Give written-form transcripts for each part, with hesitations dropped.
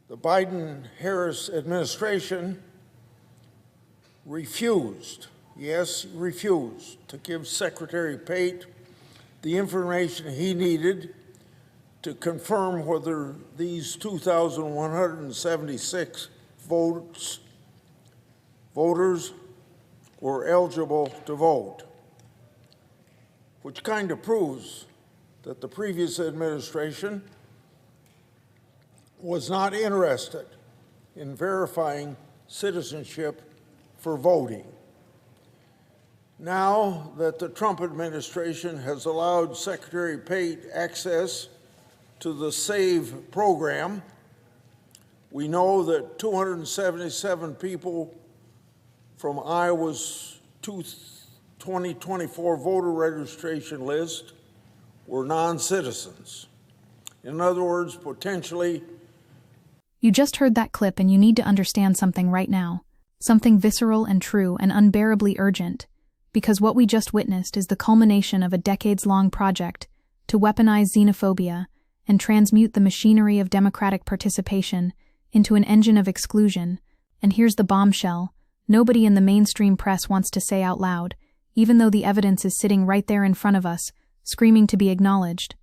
The Biden-Harris administration refused to give Secretary Pate the information he needed to confirm whether these 2,176 voters were eligible to vote, which kind of proves that the previous administration was not interested in verifying citizenship for voting. Now that the Trump administration has allowed Secretary Pate access to the SAVE program, we know that 277 people from Iowa's 2024 voter registration list were non-citizens. In other words, potentially. You just heard that clip, and you need to understand something right now. Something visceral and true and unbearably urgent. Because what we just witnessed is the culmination of a decades-long project to weaponize xenophobia and transmute the machinery of democratic participation into an engine of exclusion. And here's the bombshell: nobody in the mainstream press wants to say out loud, even though the evidence is sitting right there in front of us, screaming to be acknowledged.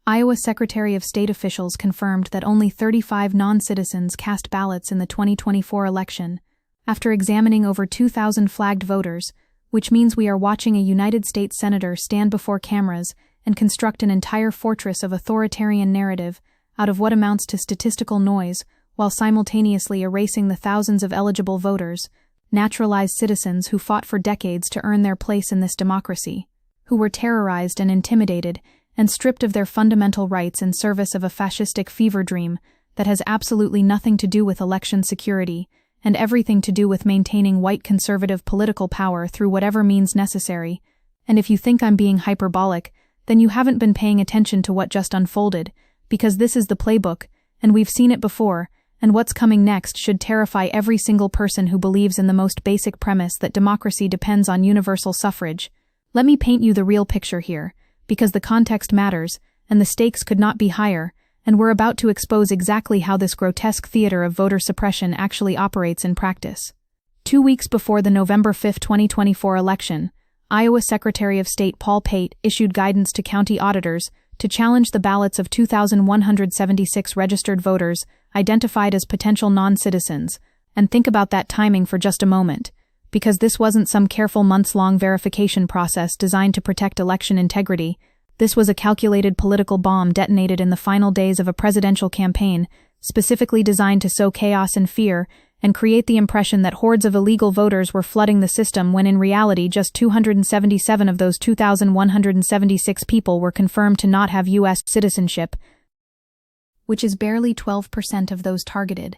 Iowa Secretary of State officials confirmed that only 35 non-citizens cast ballots in the 2024 election, after examining over 2,000 flagged voters, which means we are watching a United States senator stand before cameras and construct an entire fortress of authoritarian narrative out of what amounts to statistical noise, while simultaneously erasing the thousands of eligible voters, naturalized citizens who fought for decades to earn their place in this democracy, who were terrorized and intimidated and stripped of their fundamental rights in service of a fascistic fever dream that has absolutely nothing to do with election security and everything to do with maintaining white conservative political power through whatever means necessary. And if you think I'm being hyperbolic, then you haven't been paying attention to what just unfolded, because this is the playbook, and we've seen it before, and what's coming next should terrify every single person who believes in the most basic premise that democracy depends on universal suffrage. Let me paint you the real picture here, because the context matters, and the stakes could not be higher, and we're about to expose exactly how this grotesque theater of voter suppression actually operates in practice. 2 weeks before the November 5, 2024 election, Iowa Secretary of State Paul Pate issued guidance to county auditors to challenge the ballots of 2,176 registered voters identified as potential non-citizens. And think about that timing for just a moment, because this wasn't some careful months-long verification process designed to protect election integrity. This was a calculated political bomb detonated in the final days of a presidential campaign, specifically designed to sow chaos and fear and create the impression that hordes of illegal voters were flooding the system, when in reality just 277 of those 2,176 people were confirmed to not have U.S. citizenship, which is barely 12% of those targeted,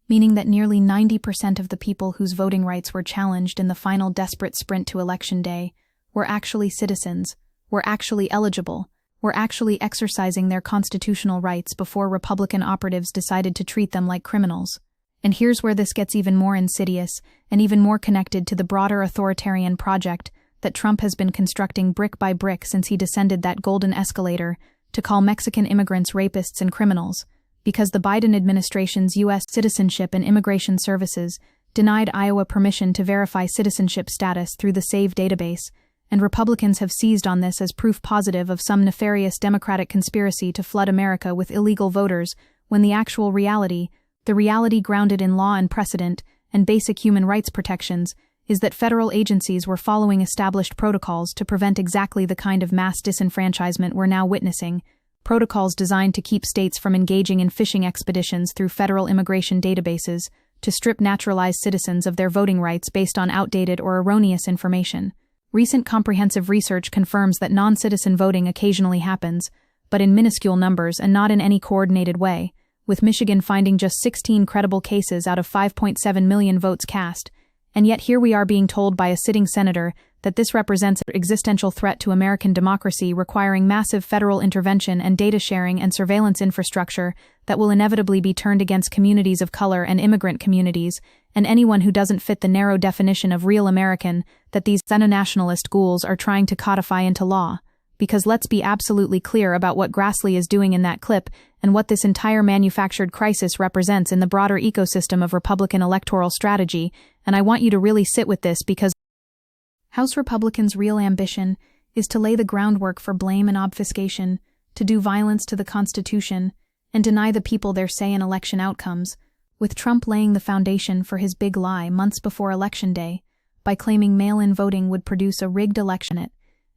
meaning that nearly 90% of the people whose voting rights were challenged in the final desperate sprint to Election Day were actually citizens, were actually eligible, were actually exercising their constitutional rights before Republican operatives decided to treat them like criminals. And here's where this gets even more insidious and even more connected to the broader authoritarian project that Trump has been constructing brick by brick since he descended that golden escalator to call Mexican immigrants rapists and criminals, because the Biden administration's U.S. Citizenship and Immigration Services denied Iowa permission to verify citizenship status through the SAVE database, and Republicans have seized on this as proof positive of some nefarious Democratic conspiracy to flood America with illegal voters, when the actual reality, the reality grounded in law and precedent and basic human rights protections, is that federal agencies were following established protocols to prevent exactly the kind of mass disenfranchisement we're now witnessing, protocols designed to keep states from engaging in fishing expeditions through federal immigration databases to strip naturalized citizens of their voting rights based on outdated or erroneous information. Recent comprehensive research confirms that non-citizen voting occasionally happens, but in minuscule numbers and not in any coordinated way, with Michigan finding just 16 credible cases out of 5.7 million votes cast. And yet here we are being told by a sitting senator that this represents an existential threat to American democracy, requiring massive federal intervention and data sharing and surveillance infrastructure that will inevitably be turned against communities of color and immigrant communities, and anyone who doesn't fit the narrow definition of real American that these xeno-nationalist ghouls are trying to codify into law. Because let's be absolutely clear about what Grassley is doing in that clip, and what this entire manufactured crisis represents in the broader ecosystem of Republican electoral strategy, and I want you to really sit with this because House Republicans' real ambition is to lay the groundwork for blame and obfuscation, to do violence to the Constitution, and deny the people their say in election outcomes, with Trump laying the foundation for his big lie months before Election Day by claiming mail-in voting would produce a rigged election.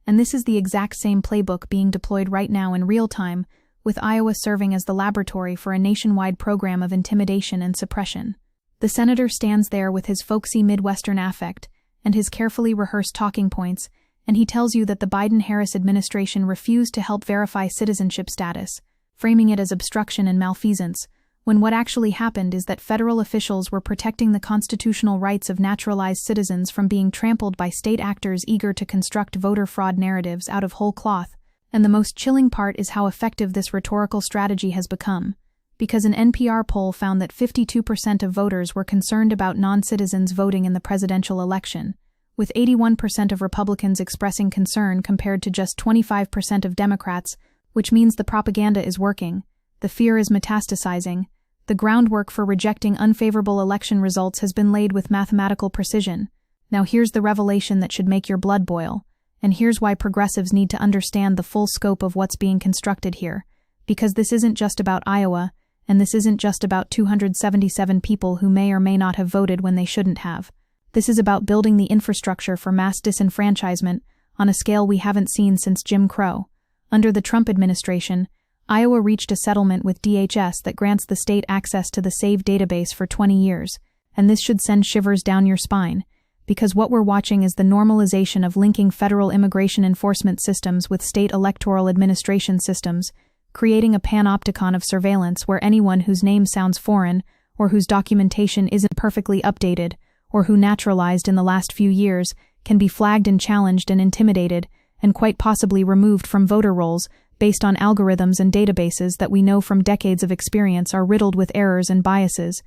And this is the exact same playbook being deployed right now in real time, with Iowa serving as the laboratory for a nationwide program of intimidation and suppression. The senator stands there with his folksy Midwestern affect and his carefully rehearsed talking points, and he tells you that the Biden-Harris administration refused to help verify citizenship status, framing it as obstruction and malfeasance, when what actually happened is that federal officials were protecting the constitutional rights of naturalized citizens from being trampled by state actors eager to construct voter fraud narratives out of whole cloth. And the most chilling part is how effective this rhetorical strategy has become, because an NPR poll found that 52% of voters were concerned about non-citizens voting in the presidential election, with 81% of Republicans expressing concern compared to just 25% of Democrats, which means the propaganda is working, the fear is metastasizing, the groundwork for rejecting unfavorable election results has been laid with mathematical precision. Now here's the revelation that should make your blood boil. And here's why progressives need to understand the full scope of what's being constructed here. Because this isn't just about Iowa, and this isn't just about 277 people who may or may not have voted when they shouldn't have. This is about building the infrastructure for mass disenfranchisement on a scale we haven't seen since Jim Crow. Under the Trump administration, Iowa reached a settlement with DHS that grants the state access to the SAVE database for 20 years, and this should send shivers down your spine. Because what we're watching is the normalization of linking federal immigration enforcement systems with state electoral administration systems, creating a panopticon of surveillance where anyone whose name sounds foreign, or whose documentation isn't perfectly updated, or who naturalized in the last few years, can be flagged and challenged and intimidated, and quite possibly removed from voter rolls based on algorithms and databases that we know from decades of experience are riddled with errors and biases.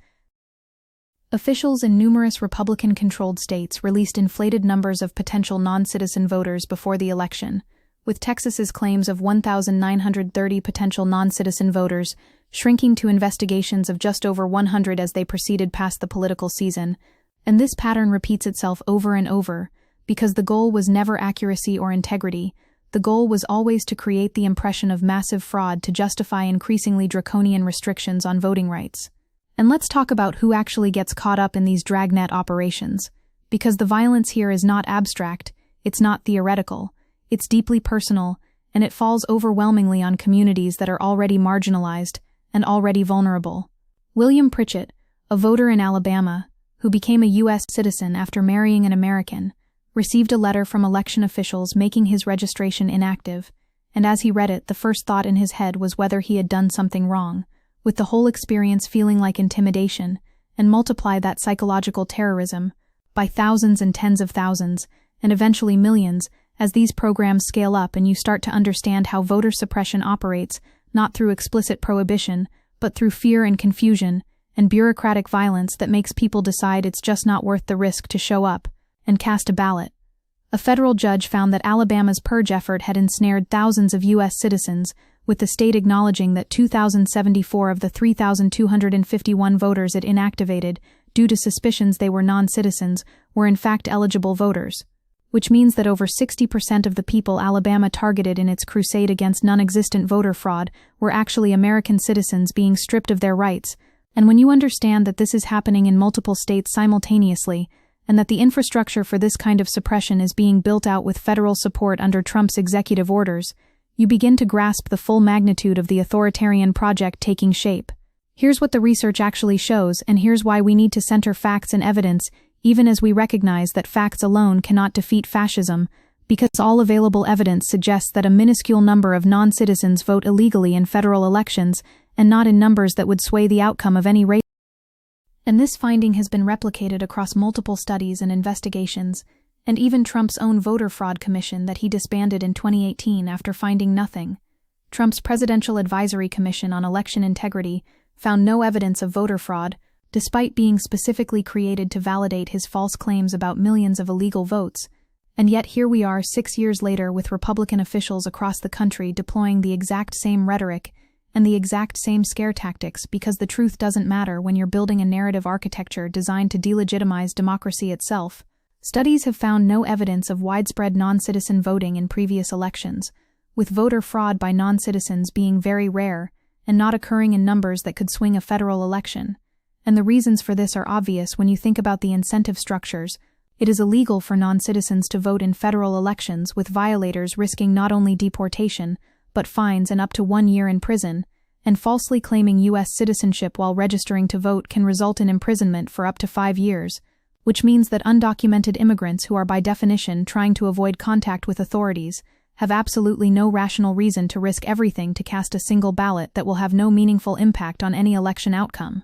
Officials in numerous Republican-controlled states released inflated numbers of potential non-citizen voters before the election, with Texas's claims of 1,930 potential non-citizen voters shrinking to investigations of just over 100 as they proceeded past the political season. And this pattern repeats itself over and over, because the goal was never accuracy or integrity. The goal was always to create the impression of massive fraud to justify increasingly draconian restrictions on voting rights. And let's talk about who actually gets caught up in these dragnet operations, because the violence here is not abstract, it's not theoretical, it's deeply personal, and it falls overwhelmingly on communities that are already marginalized and already vulnerable. William Pritchett, a voter in Alabama, who became a U.S. citizen after marrying an American, received a letter from election officials making his registration inactive, and as he read it, the first thought in his head was whether he had done something wrong, with the whole experience feeling like intimidation, and multiply that psychological terrorism by thousands and tens of thousands, and eventually millions, as these programs scale up and you start to understand how voter suppression operates, not through explicit prohibition, but through fear and confusion, and bureaucratic violence that makes people decide it's just not worth the risk to show up and cast a ballot. A federal judge found that Alabama's purge effort had ensnared thousands of U.S. citizens, with the state acknowledging that 2,074 of the 3,251 voters it inactivated, due to suspicions they were non-citizens, were in fact eligible voters. Which means that over 60% of the people Alabama targeted in its crusade against non-existent voter fraud were actually American citizens being stripped of their rights. And when you understand that this is happening in multiple states simultaneously, and that the infrastructure for this kind of suppression is being built out with federal support under Trump's executive orders, you begin to grasp the full magnitude of the authoritarian project taking shape. Here's what the research actually shows, and here's why we need to center facts and evidence, even as we recognize that facts alone cannot defeat fascism, because all available evidence suggests that a minuscule number of non-citizens vote illegally in federal elections, and not in numbers that would sway the outcome of any race. And this finding has been replicated across multiple studies and investigations, and even Trump's own voter fraud commission that he disbanded in 2018 after finding nothing. Trump's Presidential Advisory Commission on Election Integrity found no evidence of voter fraud, despite being specifically created to validate his false claims about millions of illegal votes. And yet here we are 6 years later with Republican officials across the country deploying the exact same rhetoric, and the exact same scare tactics because the truth doesn't matter when you're building a narrative architecture designed to delegitimize democracy itself. Studies have found no evidence of widespread non-citizen voting in previous elections, with voter fraud by non-citizens being very rare and not occurring in numbers that could swing a federal election. And the reasons for this are obvious when you think about the incentive structures. It is illegal for non-citizens to vote in federal elections, with violators risking not only deportation, but fines and up to 1 year in prison, and falsely claiming U.S. citizenship while registering to vote can result in imprisonment for up to 5 years, which means that undocumented immigrants who are by definition trying to avoid contact with authorities have absolutely no rational reason to risk everything to cast a single ballot that will have no meaningful impact on any election outcome.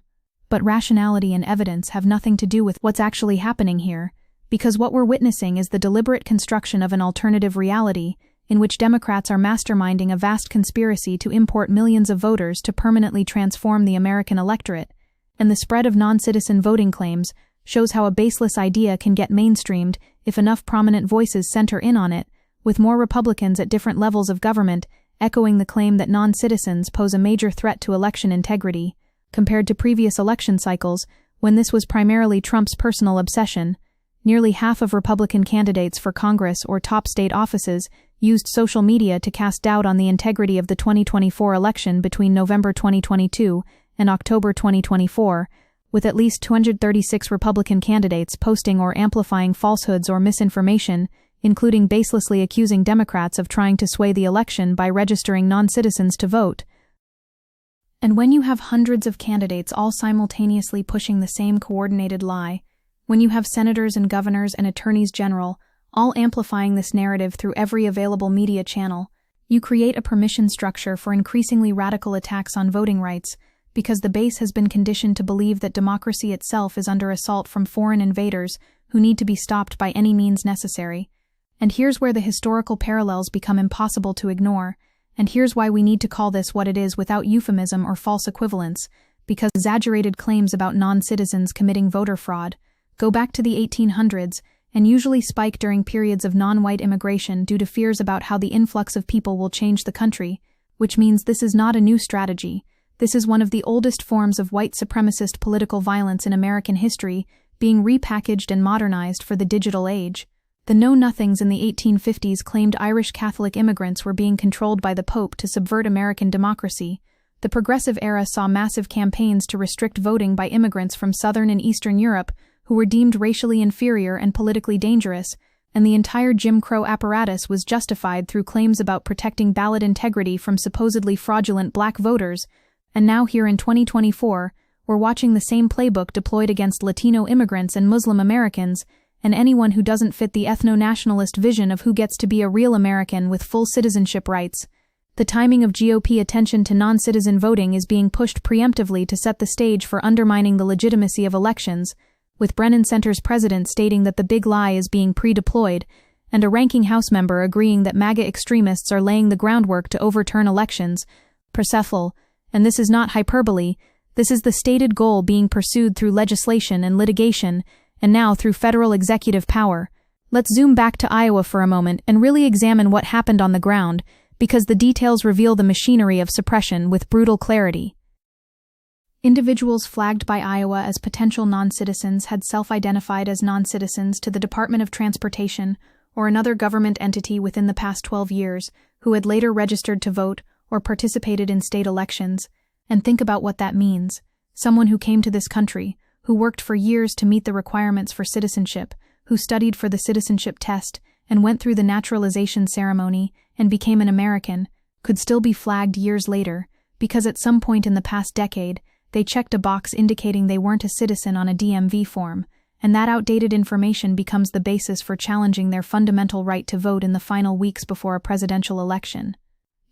But rationality and evidence have nothing to do with what's actually happening here, because what we're witnessing is the deliberate construction of an alternative reality in which Democrats are masterminding a vast conspiracy to import millions of voters to permanently transform the American electorate, and the spread of non-citizen voting claims shows how a baseless idea can get mainstreamed if enough prominent voices center in on it, with more Republicans at different levels of government echoing the claim that non-citizens pose a major threat to election integrity, compared to previous election cycles when this was primarily Trump's personal obsession. Nearly half of Republican candidates for Congress or top state offices used social media to cast doubt on the integrity of the 2024 election between November 2022 and October 2024, with at least 236 Republican candidates posting or amplifying falsehoods or misinformation, including baselessly accusing Democrats of trying to sway the election by registering non-citizens to vote. And when you have hundreds of candidates all simultaneously pushing the same coordinated lie, when you have senators and governors and attorneys general all amplifying this narrative through every available media channel, you create a permission structure for increasingly radical attacks on voting rights, because the base has been conditioned to believe that democracy itself is under assault from foreign invaders who need to be stopped by any means necessary. And here's where the historical parallels become impossible to ignore, and here's why we need to call this what it is without euphemism or false equivalence, because exaggerated claims about non-citizens committing voter fraud go back to the 1800s and usually spike during periods of non-white immigration due to fears about how the influx of people will change the country, which means this is not a new strategy. This is one of the oldest forms of white supremacist political violence in American history, being repackaged and modernized for the digital age. The Know-Nothings in the 1850s claimed Irish Catholic immigrants were being controlled by the Pope to subvert American democracy. The Progressive Era saw massive campaigns to restrict voting by immigrants from Southern and Eastern Europe who were deemed racially inferior and politically dangerous, and the entire Jim Crow apparatus was justified through claims about protecting ballot integrity from supposedly fraudulent black voters. And now here in 2024, we're watching the same playbook deployed against Latino immigrants and Muslim Americans, and anyone who doesn't fit the ethno-nationalist vision of who gets to be a real American with full citizenship rights. The timing of GOP attention to non-citizen voting is being pushed preemptively to set the stage for undermining the legitimacy of elections, with Brennan Center's president stating that the big lie is being pre-deployed, and a ranking House member agreeing that MAGA extremists are laying the groundwork to overturn elections. Percephal, and this is not hyperbole, this is the stated goal being pursued through legislation and litigation, and now through federal executive power. Let's zoom back to Iowa for a moment and really examine what happened on the ground, because the details reveal the machinery of suppression with brutal clarity. Individuals flagged by Iowa as potential non-citizens had self-identified as non-citizens to the Department of Transportation or another government entity within the past 12 years, who had later registered to vote or participated in state elections. And think about what that means. Someone who came to this country, who worked for years to meet the requirements for citizenship, who studied for the citizenship test and went through the naturalization ceremony and became an American, could still be flagged years later, because at some point in the past decade, they checked a box indicating they weren't a citizen on a DMV form, and that outdated information becomes the basis for challenging their fundamental right to vote in the final weeks before a presidential election.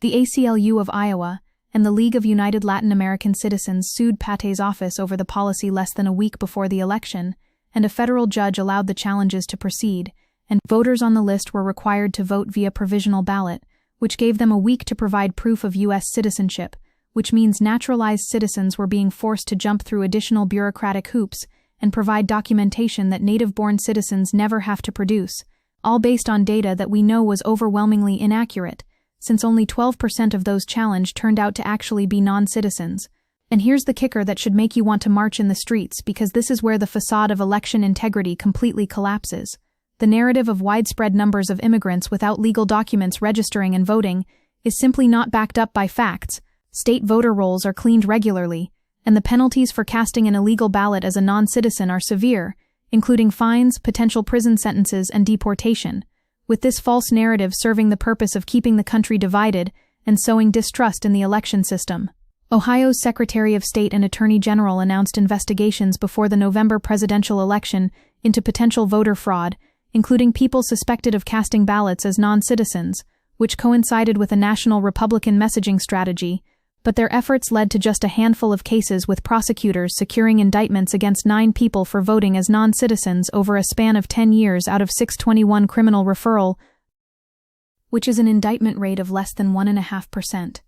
The ACLU of Iowa and the League of United Latin American Citizens sued Pate's office over the policy less than a week before the election, and a federal judge allowed the challenges to proceed, and voters on the list were required to vote via provisional ballot, which gave them a week to provide proof of U.S. citizenship, which means naturalized citizens were being forced to jump through additional bureaucratic hoops and provide documentation that native-born citizens never have to produce, all based on data that we know was overwhelmingly inaccurate. since only 12% of those challenged turned out to actually be non-citizens. And here's the kicker that should make you want to march in the streets, because this is where the facade of election integrity completely collapses. The narrative of widespread numbers of immigrants without legal documents registering and voting is simply not backed up by facts. State voter rolls are cleaned regularly, and the penalties for casting an illegal ballot as a non-citizen are severe, including fines, potential prison sentences, and deportation, with this false narrative serving the purpose of keeping the country divided and sowing distrust in the election system. Ohio's Secretary of State and Attorney General announced investigations before the November presidential election into potential voter fraud, including people suspected of casting ballots as non-citizens, which coincided with a national Republican messaging strategy, but their efforts led to just a handful of cases, with prosecutors securing indictments against 9 people for voting as non-citizens over a span of 10 years out of 621 criminal referral, which is an indictment rate of less than 1.5%.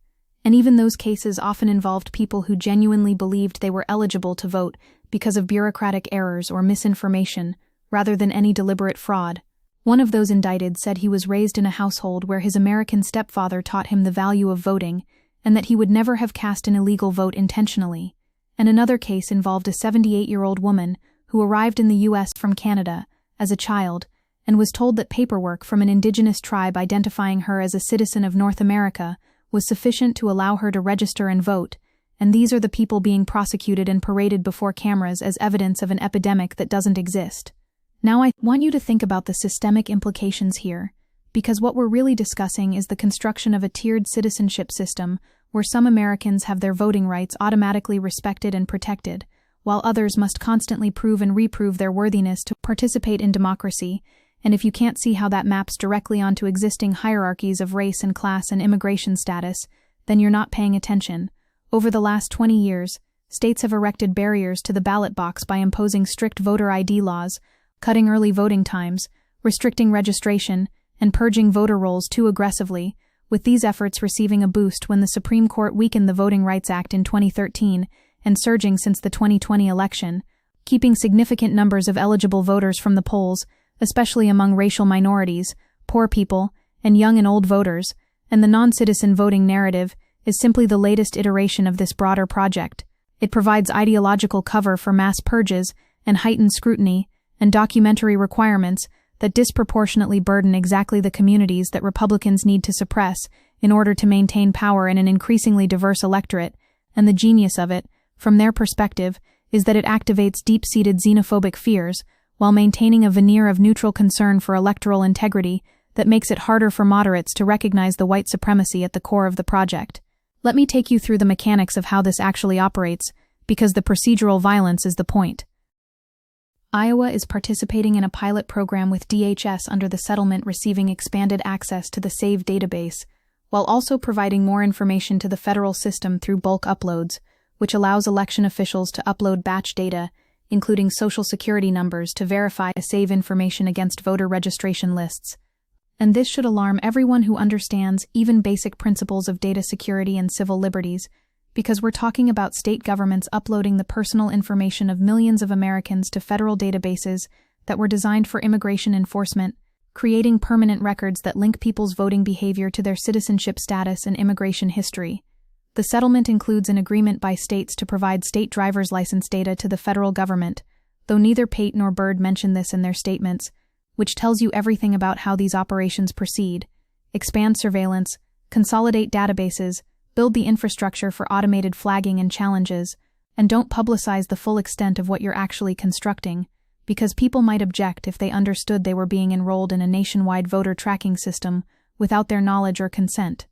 And even those cases often involved people who genuinely believed they were eligible to vote because of bureaucratic errors or misinformation, rather than any deliberate fraud. One of those indicted said he was raised in a household where his American stepfather taught him the value of voting, and that he would never have cast an illegal vote intentionally. And another case involved a 78-year-old woman who arrived in the U.S. from Canada as a child and was told that paperwork from an indigenous tribe identifying her as a citizen of North America was sufficient to allow her to register and vote, and these are the people being prosecuted and paraded before cameras as evidence of an epidemic that doesn't exist. Now I want you to think about the systemic implications here, because what we're really discussing is the construction of a tiered citizenship system where some Americans have their voting rights automatically respected and protected, while others must constantly prove and reprove their worthiness to participate in democracy. And if you can't see how that maps directly onto existing hierarchies of race and class and immigration status, then you're not paying attention. Over the last 20 years, states have erected barriers to the ballot box by imposing strict voter ID laws, cutting early voting times, restricting registration, and purging voter rolls too aggressively, with these efforts receiving a boost when the Supreme Court weakened the Voting Rights Act in 2013 and surging since the 2020 election, keeping significant numbers of eligible voters from the polls, especially among racial minorities, poor people, and young and old voters. And the non-citizen voting narrative is simply the latest iteration of this broader project. It provides ideological cover for mass purges and heightened scrutiny and documentary requirements that disproportionately burden exactly the communities that Republicans need to suppress in order to maintain power in an increasingly diverse electorate. And the genius of it, from their perspective, is that it activates deep-seated xenophobic fears while maintaining a veneer of neutral concern for electoral integrity that makes it harder for moderates to recognize the white supremacy at the core of the project. Let me take you through the mechanics of how this actually operates, because the procedural violence is the point. Iowa is participating in a pilot program with DHS under the settlement, receiving expanded access to the SAVE database, while also providing more information to the federal system through bulk uploads, which allows election officials to upload batch data, including social security numbers, to verify SAVE information against voter registration lists. And this should alarm everyone who understands even basic principles of data security and civil liberties, because we're talking about state governments uploading the personal information of millions of Americans to federal databases that were designed for immigration enforcement, creating permanent records that link people's voting behavior to their citizenship status and immigration history. The settlement includes an agreement by states to provide state driver's license data to the federal government, though neither Pate nor Byrd mention this in their statements, which tells you everything about how these operations proceed: expand surveillance, consolidate databases, build the infrastructure for automated flagging and challenges, and don't publicize the full extent of what you're actually constructing, because people might object if they understood they were being enrolled in a nationwide voter tracking system without their knowledge or consent.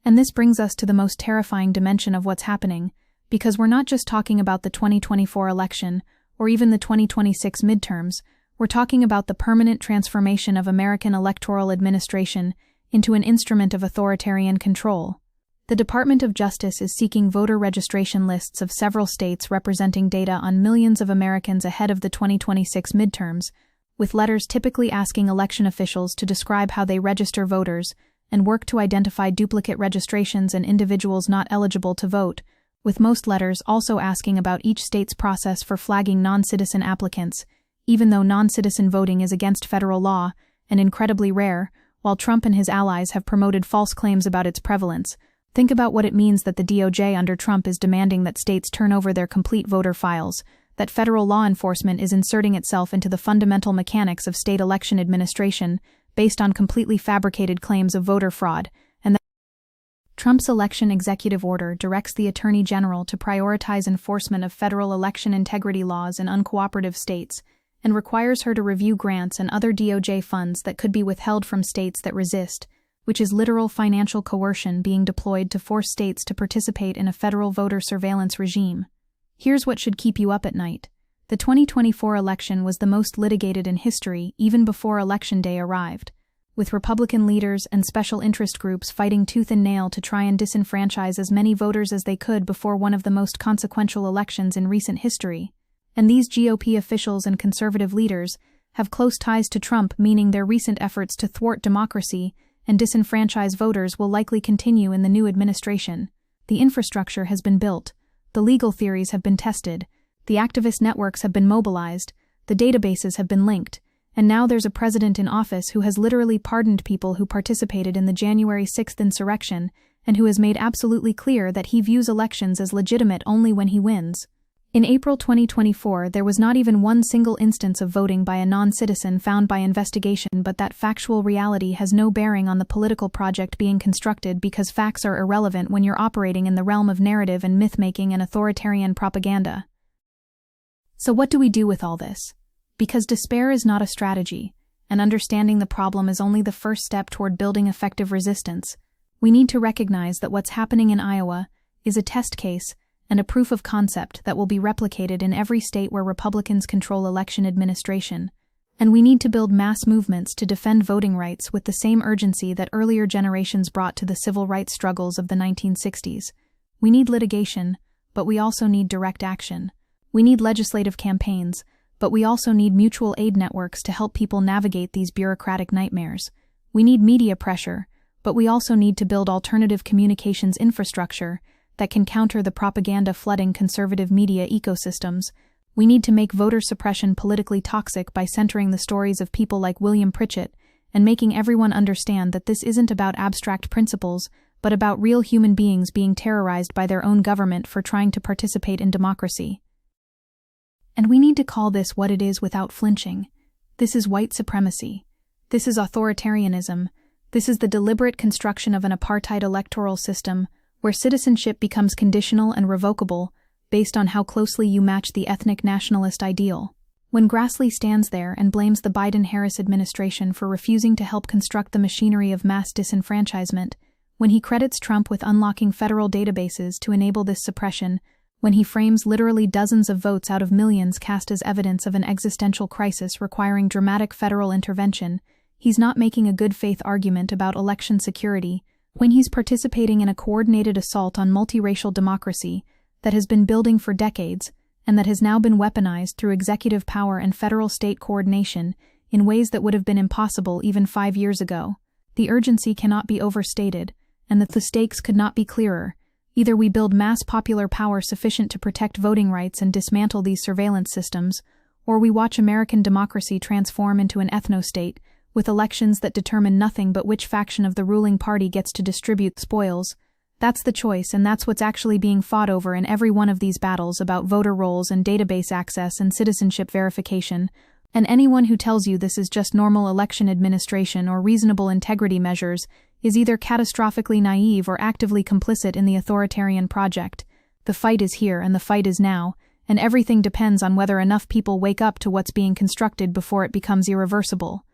And this brings us to the most terrifying dimension of what's happening, because we're not just talking about the 2024 election or even the 2026 midterms. We're talking about the permanent transformation of American electoral administration into an instrument of authoritarian control. The Department of Justice is seeking voter registration lists of several states representing data on millions of Americans ahead of the 2026 midterms, with letters typically asking election officials to describe how they register voters and work to identify duplicate registrations and individuals not eligible to vote, with most letters also asking about each state's process for flagging non-citizen applicants. Even though non-citizen voting is against federal law and incredibly rare, while Trump and his allies have promoted false claims about its prevalence. Think about what it means that the DOJ under Trump is demanding that states turn over their complete voter files, that federal law enforcement is inserting itself into the fundamental mechanics of state election administration based on completely fabricated claims of voter fraud, and that Trump's election executive order directs the Attorney General to prioritize enforcement of federal election integrity laws in uncooperative states, and requires her to review grants and other DOJ funds that could be withheld from states that resist, which is literal financial coercion being deployed to force states to participate in a federal voter surveillance regime. Here's what should keep you up at night. The 2024 election was the most litigated in history even before Election Day arrived, with Republican leaders and special interest groups fighting tooth and nail to try and disenfranchise as many voters as they could before one of the most consequential elections in recent history. And these GOP officials and conservative leaders have close ties to Trump, meaning their recent efforts to thwart democracy and disenfranchise voters will likely continue in the new administration. The infrastructure has been built, the legal theories have been tested, the activist networks have been mobilized, the databases have been linked, and now there's a president in office who has literally pardoned people who participated in the January 6th insurrection and who has made absolutely clear that he views elections as legitimate only when he wins. In April 2024, there was not even one single instance of voting by a non-citizen found by investigation, but that factual reality has no bearing on the political project being constructed because facts are irrelevant when you're operating in the realm of narrative and myth-making and authoritarian propaganda. So what do we do with all this? Because despair is not a strategy, and understanding the problem is only the first step toward building effective resistance, we need to recognize that what's happening in Iowa is a test case and a proof of concept that will be replicated in every state where Republicans control election administration. And we need to build mass movements to defend voting rights with the same urgency that earlier generations brought to the civil rights struggles of the 1960s. We need litigation, but we also need direct action. We need legislative campaigns, but we also need mutual aid networks to help people navigate these bureaucratic nightmares. We need media pressure, but we also need to build alternative communications infrastructure that can counter the propaganda flooding conservative media ecosystems. We need to make voter suppression politically toxic by centering the stories of people like William Pritchett and making everyone understand that this isn't about abstract principles, but about real human beings being terrorized by their own government for trying to participate in democracy. And we need to call this what it is without flinching. This is white supremacy. This is authoritarianism. This is the deliberate construction of an apartheid electoral system where citizenship becomes conditional and revocable based on how closely you match the ethnic nationalist ideal. When Grassley stands there and blames the Biden-Harris administration for refusing to help construct the machinery of mass disenfranchisement, when he credits Trump with unlocking federal databases to enable this suppression, when he frames literally dozens of votes out of millions cast as evidence of an existential crisis requiring dramatic federal intervention, he's not making a good faith argument about election security. When he's participating in a coordinated assault on multiracial democracy that has been building for decades and that has now been weaponized through executive power and federal-state coordination in ways that would have been impossible even 5 years ago. The urgency cannot be overstated, and that the stakes could not be clearer. Either we build mass popular power sufficient to protect voting rights and dismantle these surveillance systems, or we watch American democracy transform into an ethno-state, with elections that determine nothing but which faction of the ruling party gets to distribute spoils. That's the choice, and that's what's actually being fought over in every one of these battles about voter rolls and database access and citizenship verification. And anyone who tells you this is just normal election administration or reasonable integrity measures is either catastrophically naive or actively complicit in the authoritarian project. The fight is here, and the fight is now, and everything depends on whether enough people wake up to what's being constructed before it becomes irreversible.